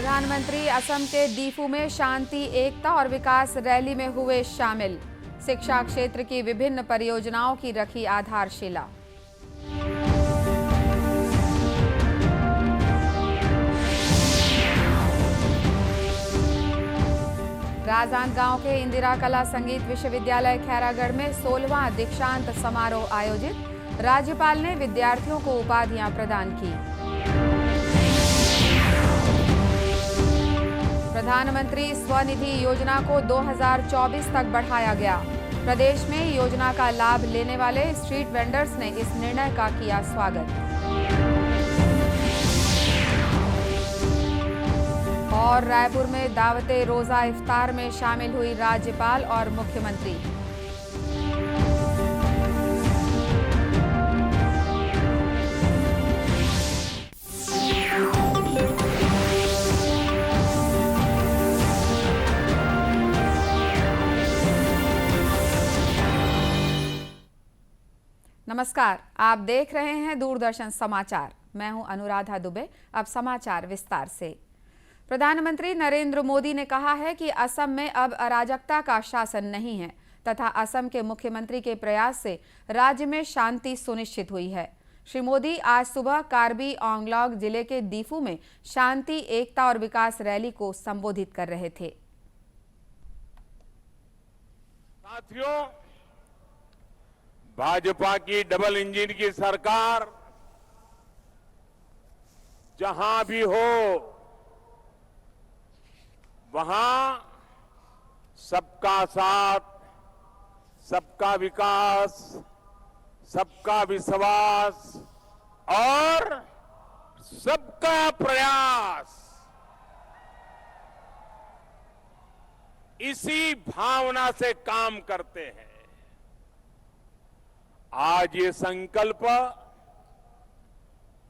प्रधानमंत्री असम के दीफू में शांति, एकता और विकास रैली में हुए शामिल। शिक्षा क्षेत्र की विभिन्न परियोजनाओं की रखी आधारशिला। राजनांदगांव के इंदिरा कला संगीत विश्वविद्यालय खैरागढ़ में 16वां दीक्षांत समारोह आयोजित। राज्यपाल ने विद्यार्थियों को उपाधियां प्रदान की। प्रधानमंत्री स्वनिधि योजना को 2024 तक बढ़ाया गया। प्रदेश में योजना का लाभ लेने वाले स्ट्रीट वेंडर्स ने इस निर्णय का किया स्वागत। और रायपुर में दावते रोजा इफ्तार में शामिल हुई राज्यपाल और मुख्यमंत्री। नमस्कार, आप देख रहे हैं दूरदर्शन समाचार। मैं हूं अनुराधा दुबे। अब समाचार विस्तार से। प्रधानमंत्री नरेंद्र मोदी ने कहा है कि असम में अब अराजकता का शासन नहीं है तथा असम के मुख्यमंत्री के प्रयास से राज्य में शांति सुनिश्चित हुई है। श्री मोदी आज सुबह कार्बी आंगलॉन्ग जिले के दीफू में शांति, एकता और विकास रैली को संबोधित कर रहे थे। साथियों, भाजपा की डबल इंजन की सरकार जहां भी हो वहां सबका साथ, सबका विकास, सबका विश्वास और सबका प्रयास, इसी भावना से काम करते हैं। आज ये संकल्प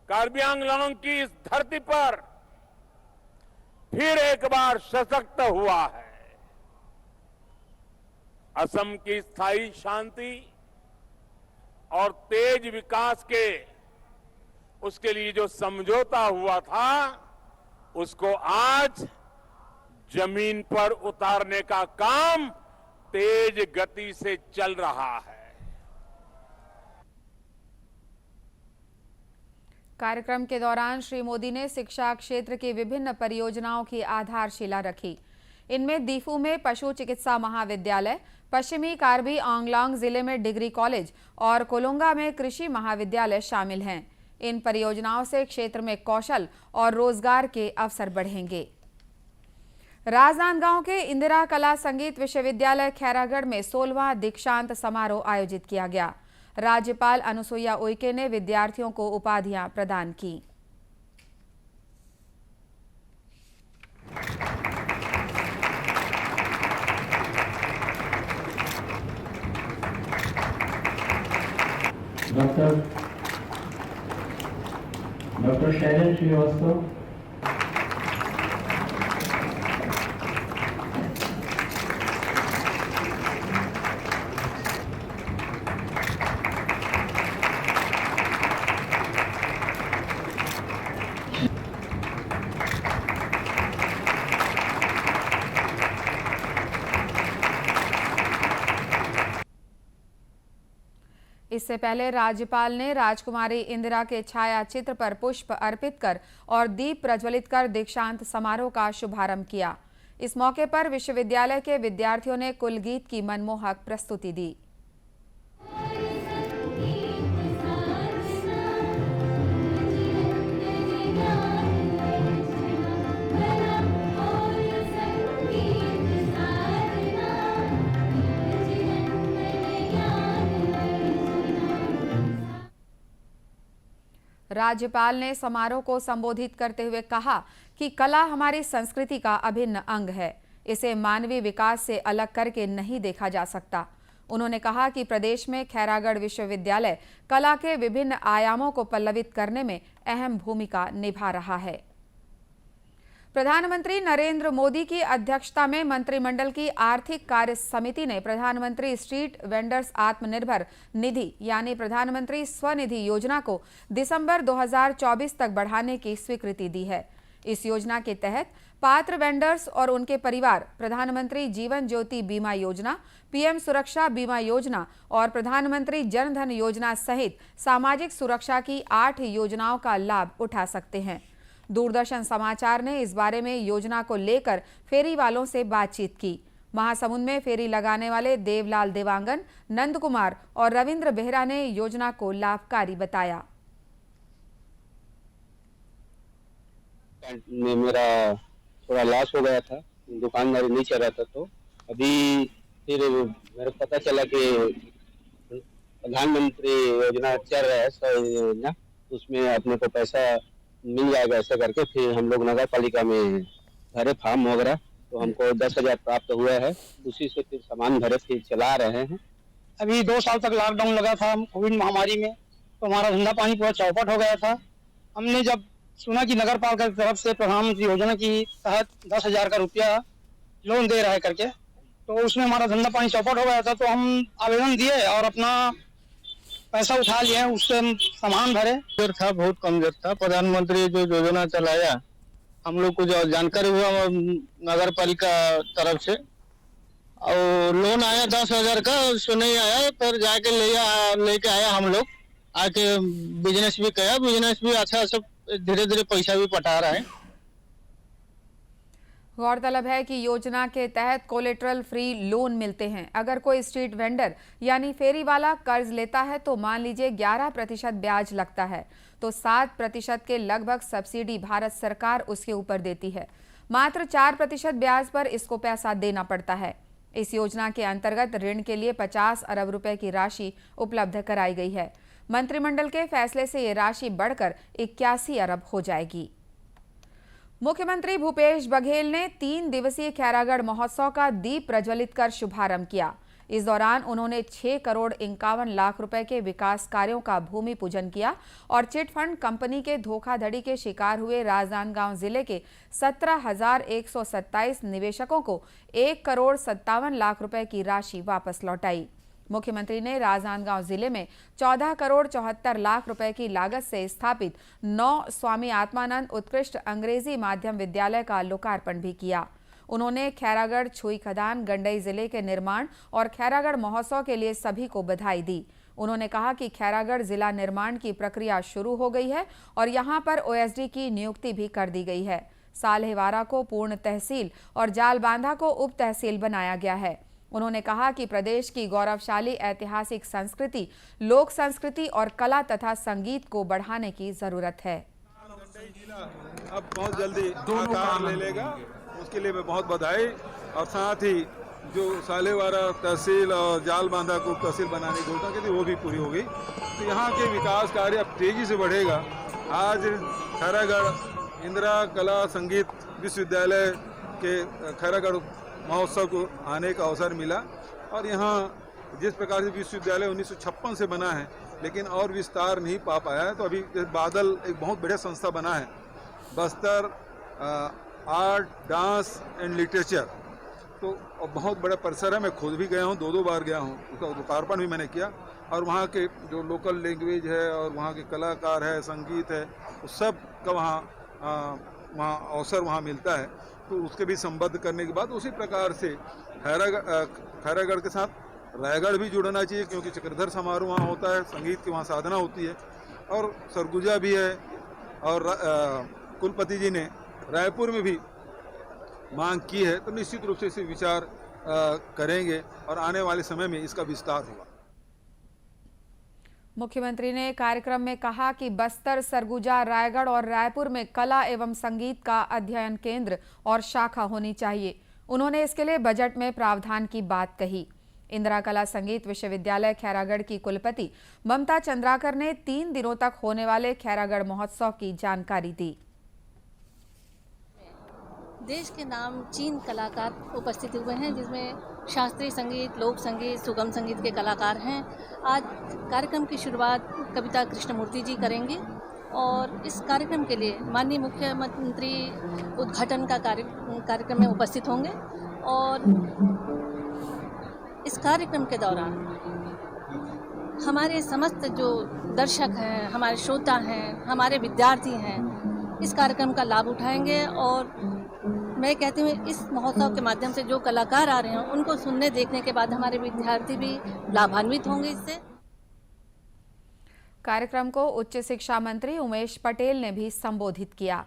कार्बी आंगलॉन्ग की इस धरती पर फिर एक बार सशक्त हुआ है। असम की स्थायी शांति और तेज विकास के उसके लिए जो समझौता हुआ था, उसको आज जमीन पर उतारने का काम तेज गति से चल रहा है। कार्यक्रम के दौरान श्री मोदी ने शिक्षा क्षेत्र की विभिन्न परियोजनाओं की आधारशिला रखी। इनमें दीफू में पशु चिकित्सा महाविद्यालय, पश्चिमी कार्बी आंगलॉन्ग जिले में डिग्री कॉलेज और कोलुंगा में कृषि महाविद्यालय शामिल हैं। इन परियोजनाओं से क्षेत्र में कौशल और रोजगार के अवसर बढ़ेंगे। राजनांदगांव के इंदिरा कला संगीत विश्वविद्यालय खैरागढ़ में 16वां दीक्षांत समारोह आयोजित किया गया। राज्यपाल अनुसुईया उइके ने विद्यार्थियों को उपाधियां प्रदान की। डॉक्टर शैलेश श्रीवास्तव, इससे पहले राज्यपाल ने राजकुमारी इंदिरा के छाया चित्र पर पुष्प अर्पित कर और दीप प्रज्वलित कर दीक्षांत समारोह का शुभारंभ किया। इस मौके पर विश्वविद्यालय के विद्यार्थियों ने कुल गीत की मनमोहक प्रस्तुति दी। राज्यपाल ने समारोह को संबोधित करते हुए कहा कि कला हमारी संस्कृति का अभिन्न अंग है। इसे मानवीय विकास से अलग करके नहीं देखा जा सकता। उन्होंने कहा कि प्रदेश में खैरागढ़ विश्वविद्यालय कला के विभिन्न आयामों को पल्लवित करने में अहम भूमिका निभा रहा है। प्रधानमंत्री नरेंद्र मोदी की अध्यक्षता में मंत्रिमंडल की आर्थिक कार्य समिति ने प्रधानमंत्री स्ट्रीट वेंडर्स आत्मनिर्भर निधि यानी प्रधानमंत्री स्वनिधि योजना को दिसंबर 2024 तक बढ़ाने की स्वीकृति दी है। इस योजना के तहत पात्र वेंडर्स और उनके परिवार प्रधानमंत्री जीवन ज्योति बीमा योजना, पीएम सुरक्षा बीमा योजना और प्रधानमंत्री जन धन योजना सहित सामाजिक सुरक्षा की 8 योजनाओं का लाभ उठा सकते हैं। दूरदर्शन समाचार ने इस बारे में योजना को लेकर फेरी वालों से बातचीत की। महासमुंद में फेरी लगाने वाले देवलाल देवांगन, नंद कुमार और रविंद्र बेहरा ने योजना को लाभकारी बताया। में मेरा थोड़ा लॉस हो गया था, दुकानदारी नहीं चल रहा था, तो अभी फिर मेरे को पता चला कि प्रधानमंत्री योजना चल रहा है, योजना, उसमें अपने को पैसा मिल जाएगा ऐसा करके फिर हम लोग नगर पालिका में भरे फॉर्म वगैरह, तो हमको 10,000 प्राप्त हुआ है। उसी से फिर सामान भरे फिर चला रहे हैं। अभी 2 साल तक लॉकडाउन लगा था कोविड महामारी में, तो हमारा धंधा पानी पूरा चौपट हो गया था। हमने जब सुना कि नगर पालिका की तरफ से प्रधानमंत्री योजना की तहत 10,000 का रुपया लोन दे रहा है करके, तो उसमें हमारा धंधा पानी चौपट हो गया था, तो हम आवेदन दिए और अपना पैसा उठा लिए, उससे हम सामान भरे। था बहुत कमजोर था। प्रधानमंत्री जो योजना चलाया, हम लोग को जो जानकारी हुआ नगर पालिका तरफ से, और लोन आया 10,000 का, उसको नहीं आया, पर जाके लेके आया हम लोग, आके बिजनेस भी किया, बिजनेस भी अच्छा सब धीरे धीरे पैसा भी पटा रहा है। गौरतलब है कि योजना के तहत कोलेटरल फ्री लोन मिलते हैं। अगर कोई स्ट्रीट वेंडर यानी फेरी वाला कर्ज लेता है तो मान लीजिए 11% ब्याज लगता है, तो 7% के लगभग सब्सिडी भारत सरकार उसके ऊपर देती है। मात्र 4% ब्याज पर इसको पैसा देना पड़ता है। इस योजना के अंतर्गत ऋण के लिए 50 अरब रुपए की राशि उपलब्ध कराई गई है। मंत्रिमंडल के फैसले से ये राशि बढ़कर 81 अरब हो जाएगी। मुख्यमंत्री भूपेश बघेल ने 3 दिवसीय खैरागढ़ महोत्सव का दीप प्रज्वलित कर शुभारंभ किया। इस दौरान उन्होंने 6 करोड़ 51 लाख रुपए के विकास कार्यों का भूमि पूजन किया और चिटफंड कंपनी के धोखाधड़ी के शिकार हुए राजनांदगांव जिले के 17,127 निवेशकों को 1 करोड़ 57 लाख रुपए की राशि वापस लौटाई। मुख्यमंत्री ने राजनांदगांव जिले में 14 करोड़ 74 लाख रुपए की लागत से स्थापित 9 स्वामी आत्मानंद उत्कृष्ट अंग्रेजी माध्यम विद्यालय का लोकार्पण भी किया। उन्होंने खैरागढ़ छुई खदान गंडई जिले के निर्माण और खैरागढ़ महोत्सव के लिए सभी को बधाई दी। उन्होंने कहा कि खैरागढ़ जिला निर्माण की प्रक्रिया शुरू हो गई है और यहां पर ओएसडी की नियुक्ति भी कर दी गई है। साल्हेवारा को पूर्ण तहसील और जालबांधा को उप तहसील बनाया गया है। उन्होंने कहा कि प्रदेश की गौरवशाली ऐतिहासिक संस्कृति, लोक संस्कृति और कला तथा संगीत को बढ़ाने की जरूरत है। अब बहुत जल्दी आकार ले लेगा, उसके लिए मैं बहुत बधाई, और साथ ही जो साल्हेवारा तहसील और जालबांधा को तहसील बनाने की घोषणा की थी वो भी पूरी हो गई, तो यहाँ के विकास कार्य अब तेजी से बढ़ेगा। आज खैरागढ़ इंदिरा कला संगीत विश्वविद्यालय के खैरागढ़ महोत्सव को आने का अवसर मिला, और यहाँ जिस प्रकार से विश्वविद्यालय 1956 से बना है लेकिन और विस्तार नहीं पा पाया है, तो अभी बादल एक बहुत बढ़िया संस्था बना है, Bastar art dance and literature, तो बहुत बड़ा परिसर है। मैं खुद भी गया हूँ, 2 बार गया हूँ, उसका लोकार्पण भी मैंने किया, और वहाँ के जो लोकल लैंग्वेज है और वहाँ के कलाकार है, संगीत है, उस सब का वहाँ अवसर वहाँ मिलता है, तो उसके भी संबद्ध करने के बाद उसी प्रकार से खैरागढ़ के साथ रायगढ़ भी जुड़ना चाहिए, क्योंकि चक्रधर समारोह वहाँ होता है, संगीत की वहाँ साधना होती है, और सरगुजा भी है, और कुलपति जी ने रायपुर में भी मांग की है, तो निश्चित रूप से इसे विचार करेंगे और आने वाले समय में इसका विस्तार होगा। मुख्यमंत्री ने कार्यक्रम में कहा कि बस्तर, सरगुजा, रायगढ़ और रायपुर में कला एवं संगीत का अध्ययन केंद्र और शाखा होनी चाहिए। उन्होंने इसके लिए बजट में प्रावधान की बात कही। इंदिरा कला संगीत विश्वविद्यालय खैरागढ़ की कुलपति ममता चंद्राकर ने 3 दिनों तक होने वाले खैरागढ़ महोत्सव की जानकारी दी। देश के नामचीन कलाकार उपस्थित हुए हैं, जिसमें शास्त्रीय संगीत, लोक संगीत, सुगम संगीत के कलाकार हैं। आज कार्यक्रम की शुरुआत कविता कृष्णमूर्ति जी करेंगे, और इस कार्यक्रम के लिए माननीय मुख्यमंत्री उद्घाटन का कार्यक्रम में उपस्थित होंगे, और इस कार्यक्रम के दौरान हमारे समस्त जो दर्शक हैं, हमारे श्रोता हैं, हमारे विद्यार्थी हैं, इस कार्यक्रम का लाभ उठाएंगे। और मैं कहती हूँ इस महोत्सव के माध्यम से जो कलाकार आ रहे हैं उनको सुनने देखने के बाद हमारे विद्यार्थी भी लाभान्वित होंगे इससे। कार्यक्रम को उच्च शिक्षा मंत्री उमेश पटेल ने भी संबोधित किया।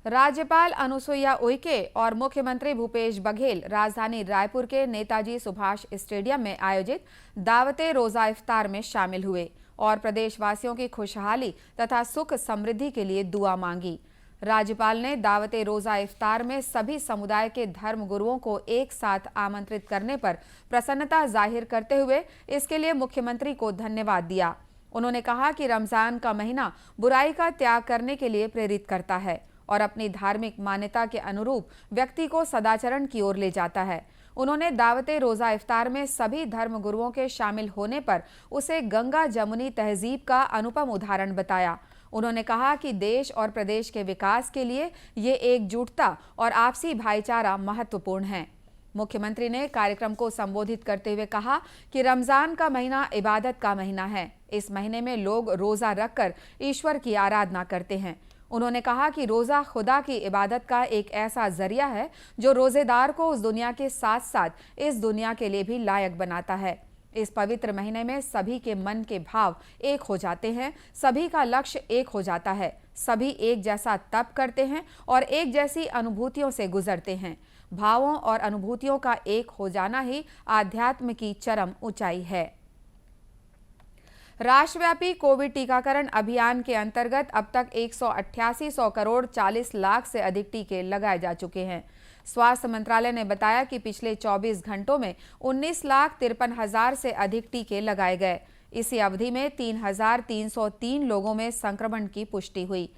राज्यपाल अनुसुईया उइके और मुख्यमंत्री भूपेश बघेल राजधानी रायपुर के नेताजी सुभाष स्टेडियम में आयोजित दावते रोजा इफ्तार में शामिल हुए और प्रदेशवासियों की खुशहाली तथा सुख समृद्धि के लिए दुआ मांगी। राज्यपाल ने दावते रोजा इफ्तार में सभी समुदाय के धर्म गुरुओं को एक साथ आमंत्रित करने पर प्रसन्नता जाहिर करते हुए इसके लिए मुख्यमंत्री को धन्यवाद दिया। उन्होंने कहा कि रमजान का महीना बुराई का त्याग करने के लिए प्रेरित करता है और अपनी धार्मिक मान्यता के अनुरूप व्यक्ति को सदाचरण की ओर ले जाता है। उन्होंने दावते रोजा इफ्तार में सभी धर्म गुरुओं के शामिल होने पर उसे गंगा जमुनी तहजीब का अनुपम उदाहरण बताया। उन्होंने कहा कि देश और प्रदेश के विकास के लिए ये एकजुटता और आपसी भाईचारा महत्वपूर्ण है। मुख्यमंत्री ने कार्यक्रम को संबोधित करते हुए कहा कि रमजान का महीना इबादत का महीना है। इस महीने में लोग रोजा रखकर ईश्वर की आराधना करते हैं। उन्होंने कहा कि रोजा खुदा की इबादत का एक ऐसा जरिया है जो रोजेदार को उस दुनिया के साथ साथ इस दुनिया के लिए भी लायक बनाता है। इस पवित्र महीने में सभी के मन के भाव एक हो जाते हैं, सभी का लक्ष्य एक हो जाता है, सभी एक जैसा तप करते हैं और एक जैसी अनुभूतियों से गुजरते हैं। भावों और अनुभूतियों का एक हो जाना ही आध्यात्म की चरम ऊंचाई है। राष्ट्रव्यापी कोविड टीकाकरण अभियान के अंतर्गत अब तक 188 करोड़ 40 लाख से अधिक टीके लगाए जा चुके हैं। स्वास्थ्य मंत्रालय ने बताया कि पिछले 24 घंटों में 19,53,000 से अधिक टीके लगाए गए। इसी अवधि में 3,303 लोगों में संक्रमण की पुष्टि हुई।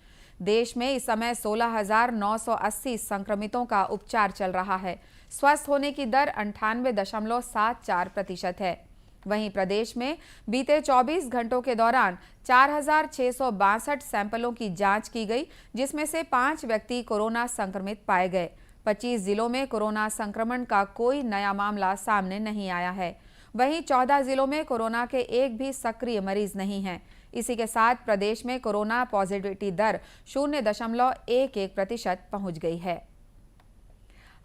देश में इस समय 16,980 संक्रमितों का उपचार चल रहा है। स्वस्थ होने की दर 98.74% है। वहीं प्रदेश में बीते 24 घंटों के दौरान 4,662 सैंपलों की जांच की गई, जिसमें से 5 व्यक्ति कोरोना संक्रमित पाए गए। 25 जिलों में कोरोना संक्रमण का कोई नया मामला सामने नहीं आया है। वहीं 14 जिलों में कोरोना के एक भी सक्रिय मरीज नहीं हैं। इसी के साथ प्रदेश में कोरोना पॉजिटिविटी दर 0.11% पहुंच गई है।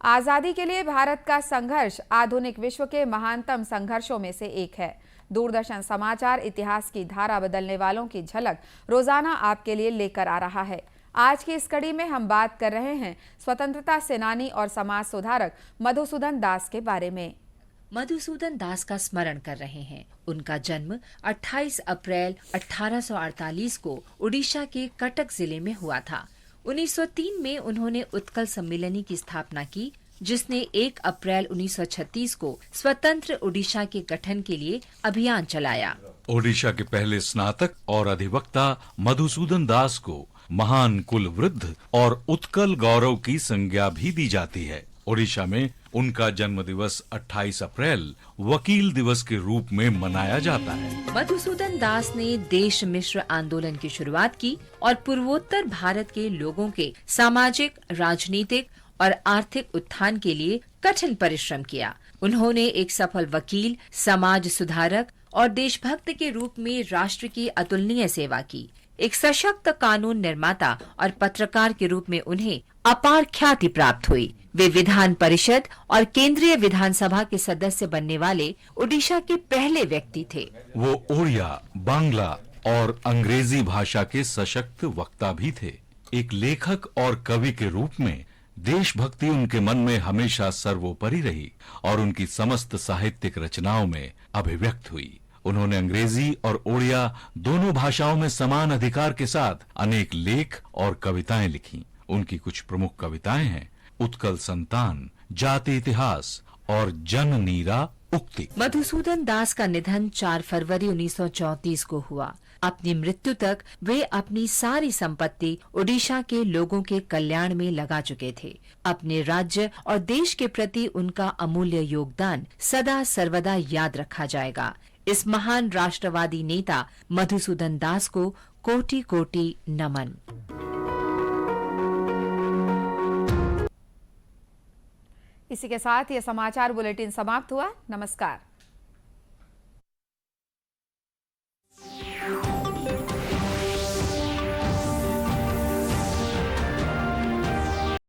आजादी के लिए भारत का संघर्ष आधुनिक विश्व के महानतम संघर्षों में से एक है। दूरदर्शन समाचार इतिहास की धारा बदलने वालों की झलक रोजाना आपके लिए लेकर आ रहा है। आज की इस कड़ी में हम बात कर रहे हैं स्वतंत्रता सेनानी और समाज सुधारक मधुसूदन दास के बारे में। मधुसूदन दास का स्मरण कर रहे हैं। उनका जन्म 28 अप्रैल 1848 को उड़ीसा के कटक जिले में हुआ था। 1903 में उन्होंने उत्कल सम्मेलनी की स्थापना की, जिसने 1 अप्रैल 1936 को स्वतंत्र उड़ीसा के गठन के लिए अभियान चलाया। ओडिशा के पहले स्नातक और अधिवक्ता मधुसूदन दास को महान कुल वृद्ध और उत्कल गौरव की संज्ञा भी दी जाती है। ओडिशा में उनका जन्म दिवस 28 अप्रैल वकील दिवस के रूप में मनाया जाता है। मधुसूदन दास ने देश मिश्र आंदोलन की शुरुआत की और पूर्वोत्तर भारत के लोगों के सामाजिक, राजनीतिक और आर्थिक उत्थान के लिए कठिन परिश्रम किया। उन्होंने एक सफल वकील, समाज सुधारक और देशभक्त के रूप में राष्ट्र की अतुलनीय सेवा की। एक सशक्त कानून निर्माता और पत्रकार के रूप में उन्हें अपार ख्याति प्राप्त हुई। वे विधान परिषद और केंद्रीय विधानसभा के सदस्य बनने वाले ओडिशा के पहले व्यक्ति थे। वो ओडिया, बांग्ला और अंग्रेजी भाषा के सशक्त वक्ता भी थे। एक लेखक और कवि के रूप में देशभक्ति उनके मन में हमेशा सर्वोपरि रही और उनकी समस्त साहित्यिक रचनाओं में अभिव्यक्त हुई। उन्होंने अंग्रेजी और ओडिया दोनों भाषाओं में समान अधिकार के साथ अनेक लेख और कविताएं लिखी। उनकी कुछ प्रमुख कविताएं हैं उत्कल संतान, जाति इतिहास और जन नीरा उक्ति। मधुसूदन दास का निधन 4 फरवरी 1934 को हुआ। अपनी मृत्यु तक वे अपनी सारी संपत्ति ओडिशा के लोगों के कल्याण में लगा चुके थे। अपने राज्य और देश के प्रति उनका अमूल्य योगदान सदा सर्वदा याद रखा जाएगा। इस महान राष्ट्रवादी नेता मधुसूदन दास को कोटि कोटि नमन। इसी के साथ ये समाचार बुलेटिन समाप्त हुआ। नमस्कार।